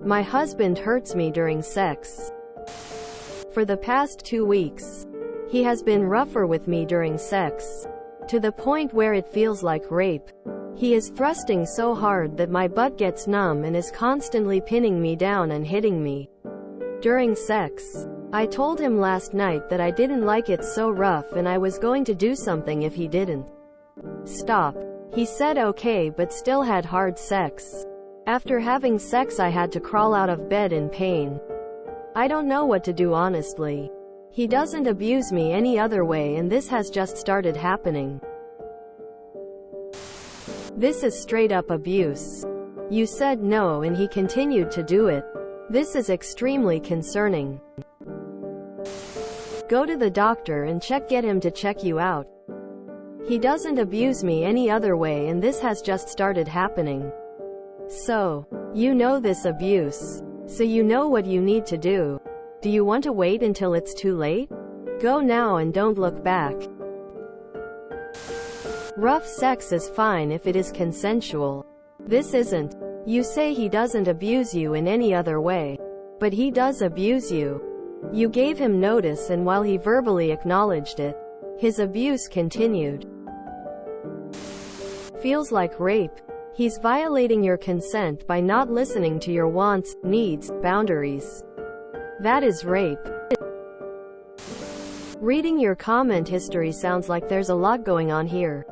My husband hurts me during sex. For the past 2 weeks, he has been rougher with me during sex, to the point where it feels like rape. He is thrusting so hard that my butt gets numb and is constantly pinning me down and hitting me during sex. I told him last night that I didn't like it so rough and I was going to do something if he didn't stop. He said okay but still had hard sex. After having sex I had to crawl out of bed in pain. I don't know what to do honestly. He doesn't abuse me any other way and this has just started happening. This is straight up abuse. You said no and he continued to do it. This is extremely concerning. Go to the doctor and get him to check you out. He doesn't abuse me any other way and this has just started happening. So, you know this abuse. So you know what you need to do. Do you want to wait until it's too late? Go now and don't look back. Rough sex is fine if it is consensual. This isn't. You say he doesn't abuse you in any other way. But he does abuse you. You gave him notice and while he verbally acknowledged it, his abuse continued. Feels like rape. He's violating your consent by not listening to your wants, needs, boundaries. That is rape. Reading your comment history sounds like there's a lot going on here.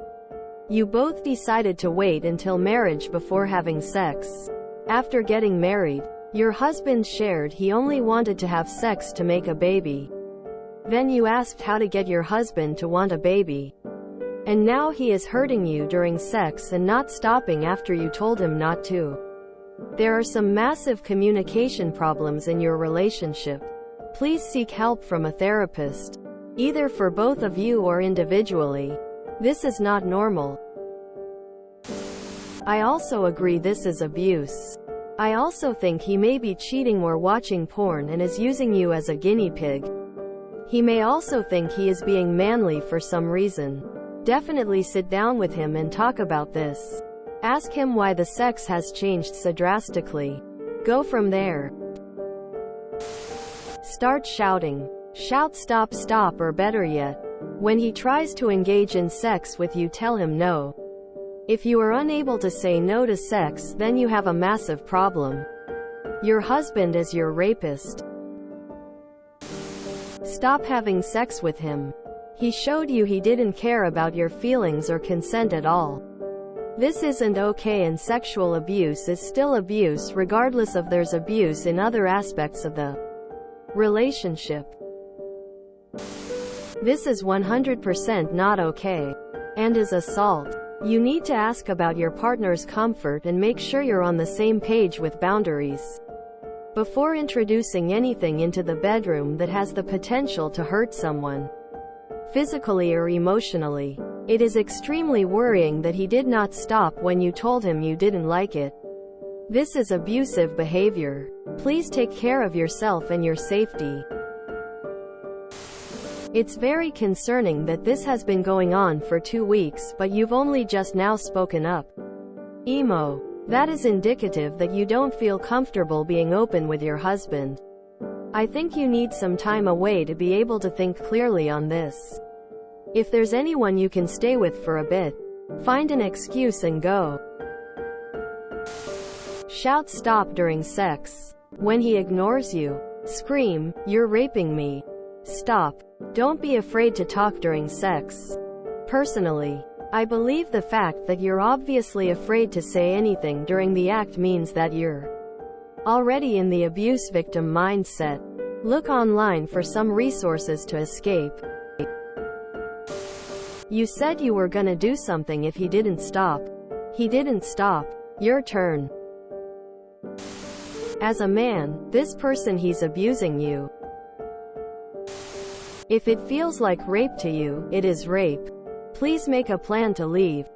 You both decided to wait until marriage before having sex. After getting married, your husband shared he only wanted to have sex to make a baby. Then you asked how to get your husband to want a baby. And now he is hurting you during sex and not stopping after you told him not to. There are some massive communication problems in your relationship. Please seek help from a therapist, either for both of you or individually. This is not normal. I also agree this is abuse. I also think he may be cheating or watching porn and is using you as a guinea pig. He may also think he is being manly for some reason. Definitely sit down with him and talk about this. Ask him why the sex has changed so drastically. Go from there. Start shouting. Shout stop stop, or better yet, when he tries to engage in sex with you, tell him no. If you are unable to say no to sex, then you have a massive problem. Your husband is your rapist. Stop having sex with him. He showed you he didn't care about your feelings or consent at all. This isn't okay, and sexual abuse is still abuse regardless of there's abuse in other aspects of the relationship. This is 100% not okay, and is assault. You need to ask about your partner's comfort and make sure you're on the same page with boundaries. Before introducing anything into the bedroom that has the potential to hurt someone, physically or emotionally. It is extremely worrying that he did not stop when you told him you didn't like it. This is abusive behavior. Please take care of yourself and your safety. It's very concerning that this has been going on for 2 weeks, but you've only just now spoken up. Emo. That is indicative that you don't feel comfortable being open with your husband. I think you need some time away to be able to think clearly on this. If there's anyone you can stay with for a bit, find an excuse and go. Shout stop during sex. When he ignores you, scream, "You're raping me." Stop. Don't be afraid to talk during sex. Personally, I believe the fact that you're obviously afraid to say anything during the act means that you're already in the abuse victim mindset. Look online for some resources to escape. You said you were gonna do something if he didn't stop. He didn't stop. Your turn. As a man, this person, he's abusing you. If it feels like rape to you, it is rape. Please make a plan to leave.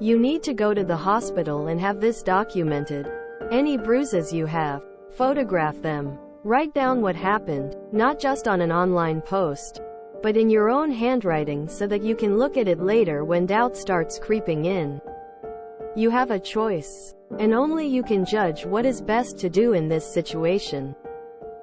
You need to go to the hospital and have this documented. Any bruises you have, photograph them. Write down what happened, not just on an online post, but in your own handwriting so that you can look at it later when doubt starts creeping in. You have a choice. and only you can judge what is best to do in this situation.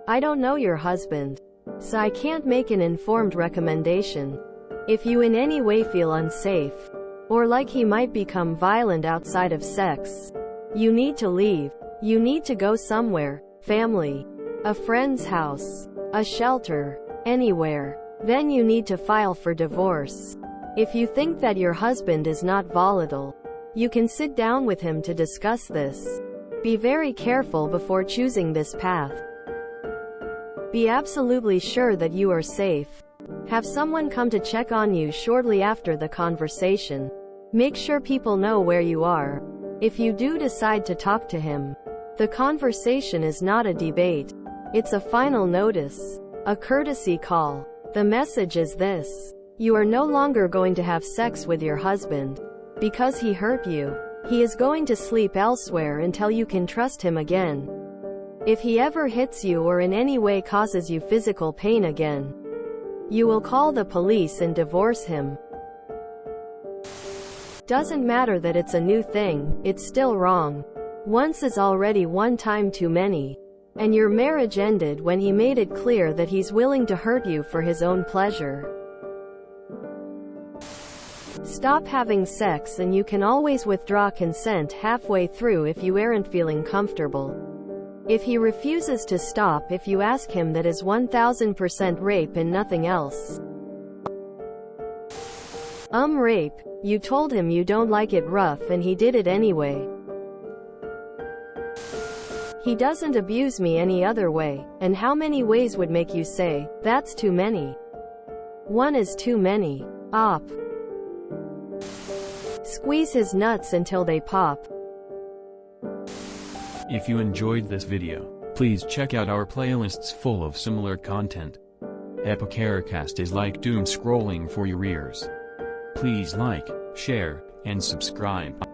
I don't know your husband, so I can't make an informed recommendation. If you in any way feel unsafe, or like he might become violent outside of sex, you need to leave. You need to go somewhere, family, a friend's house, a shelter, anywhere. Then you need to file for divorce. If you think that your husband is not volatile, you can sit down with him to discuss this. Be very careful before choosing this path. Be absolutely sure that you are safe. Have someone come to check on you shortly after the conversation. Make sure people know where you are. If you do decide to talk to him, the conversation is not a debate. It's a final notice, a courtesy call. The message is this: you are no longer going to have sex with your husband because he hurt you. He is going to sleep elsewhere until you can trust him again. If he ever hits you or in any way causes you physical pain again, you will call the police and divorce him. Doesn't matter that it's a new thing, it's still wrong. Once is already one time too many. And your marriage ended when he made it clear that he's willing to hurt you for his own pleasure. Stop having sex, and you can always withdraw consent halfway through if you aren't feeling comfortable. If he refuses to stop, if you ask him, that is 1000% rape and nothing else. Rape. You told him you don't like it rough and he did it anyway. He doesn't abuse me any other way, and how many ways would make you say, that's too many? One is too many. Op. Squeeze his nuts until they pop. If you enjoyed this video, please check out our playlists full of similar content. Epicaricast is like doom scrolling for your ears. Please like, share, and subscribe.